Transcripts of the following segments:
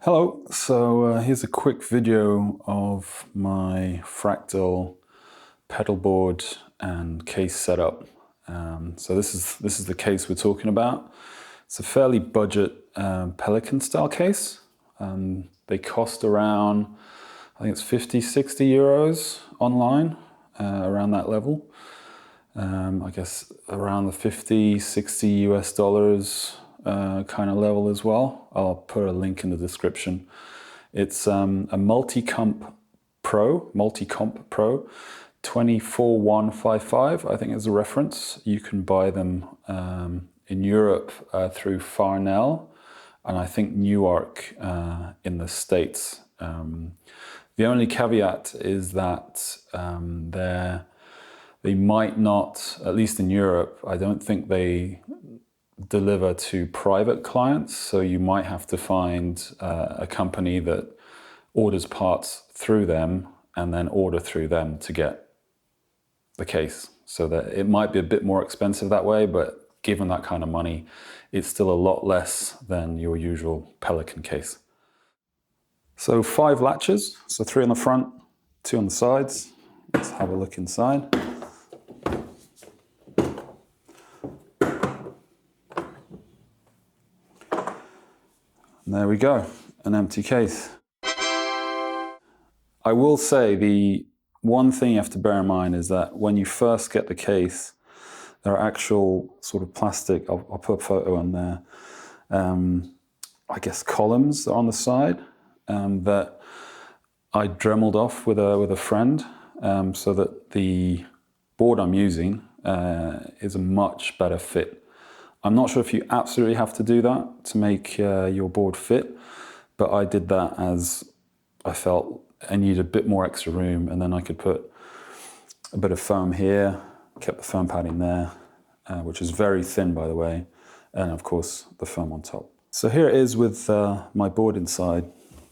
Hello, so here's a quick video of my Fractal pedalboard and case setup. So this is the case we're talking about. It's a fairly budget Pelican style case. They cost around, I think it's 50-60 euros online, around that level. I guess around the 50-60 US dollars kind of level as well. I'll put a link in the description. It's a MULTICOMP Pro 24155, I think is a reference. You can buy them in Europe through Farnell, and I think Newark in the States. The only caveat is that they might not, at least in Europe, I don't think they deliver to private clients, so you might have to find a company that orders parts through them and then order through them to get the case. So that it might be a bit more expensive that way, but given that kind of money, it's still a lot less than your usual Pelican case. So 5 latches, so 3 on the front, 2 on the sides. Let's have a look inside. And there we go, an empty case. I will say the one thing you have to bear in mind is that when you first get the case, there are actual sort of plastic, I'll put a photo on there, I guess columns on the side that I Dremeled off with a friend so that the board I'm using is a much better fit. I'm not sure if you absolutely have to do that to make your board fit, but I did that as I felt I needed a bit more extra room, and then I could put a bit of foam here, kept the foam padding there, which is very thin by the way, and of course the foam on top. So here it is with my board inside.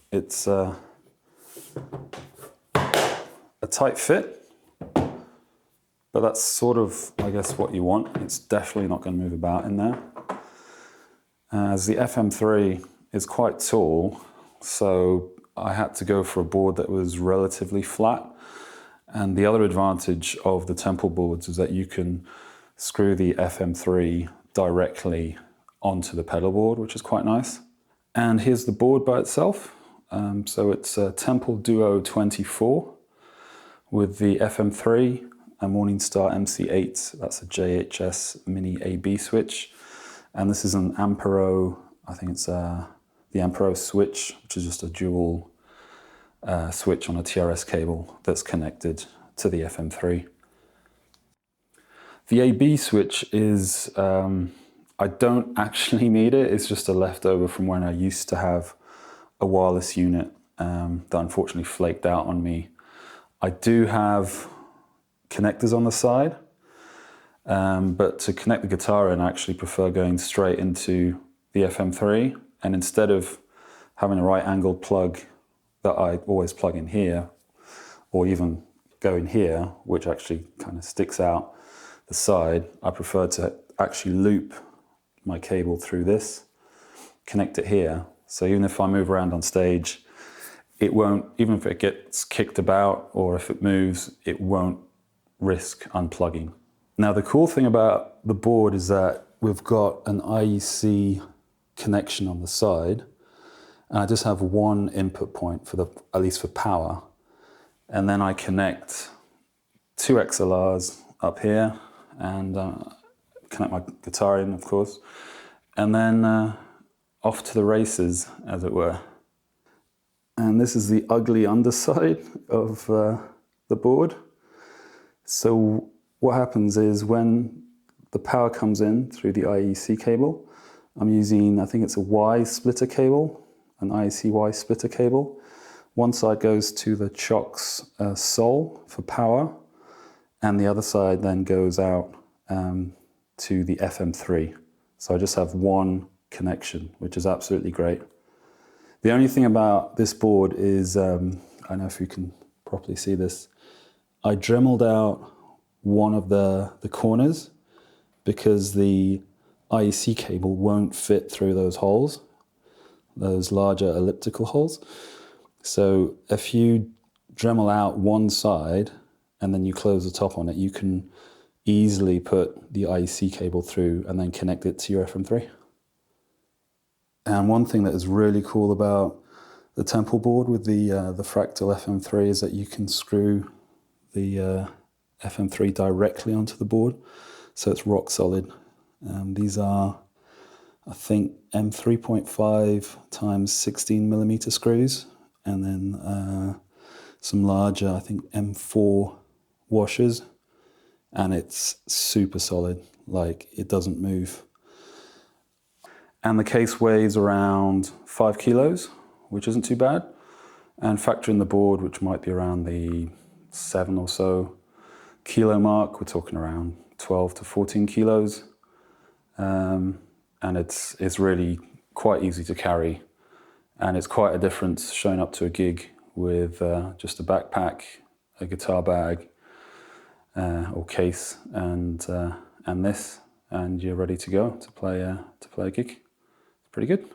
It's a tight fit, but that's sort of, I guess, what you want. It's definitely not going to move about in there. As the FM3 is quite tall, so I had to go for a board that was relatively flat. And the other advantage of the Temple boards is that you can screw the FM3 directly onto the pedal board, which is quite nice. And here's the board by itself. So it's a Temple Duo24 with the FM3, a Morningstar MC8, that's a JHS mini AB switch. And this is an Ampero, I think it's the Ampero Switch, which is just a dual switch on a TRS cable that's connected to the FM3. The AB switch is, I don't actually need it, it's just a leftover from when I used to have a wireless unit that unfortunately flaked out on me. I do have connectors on the side, but to connect the guitar in, I actually prefer going straight into the FM3, and instead of having a right angled plug that I always plug in here, or even go in here, which actually kind of sticks out the side, I prefer to actually loop my cable through this, connect it here, so even if I move around on stage, it won't, even if it gets kicked about or if it moves, it won't risk unplugging. Now the cool thing about the board is that we've got an IEC connection on the side, and I just have one input point for at least for power, and then I connect 2 XLRs up here and connect my guitar in, of course, and then off to the races, as it were. And this is the ugly underside of the board. So what happens is when the power comes in through the IEC cable, I'm using, I think it's a Y splitter cable, an IEC Y splitter cable. One side goes to the Cioks SOL for power, and the other side then goes out to the FM3. So I just have one connection, which is absolutely great. The only thing about this board is, I don't know if you can properly see this, I Dremeled out one of the corners because the IEC cable won't fit through those holes. those larger elliptical holes. So if you Dremel out one side and then you close the top on it, you can easily put the IEC cable through and then connect it to your FM3. And one thing that is really cool about the Temple board with the Fractal FM3 is that you can screw the FM3 directly onto the board, so it's rock solid. These are, I think, M3.5 times 16mm screws, and then some larger, I think, M4 washers, and it's super solid, like it doesn't move. And the case weighs around 5 kilos, which isn't too bad. And factor in the board, which might be around the 7 or so kilo mark, we're talking around 12 to 14 kilos. And it's really quite easy to carry. And it's quite a difference showing up to a gig with just a backpack, a guitar bag, or case, and this, and you're ready to go to play a gig. It's pretty good.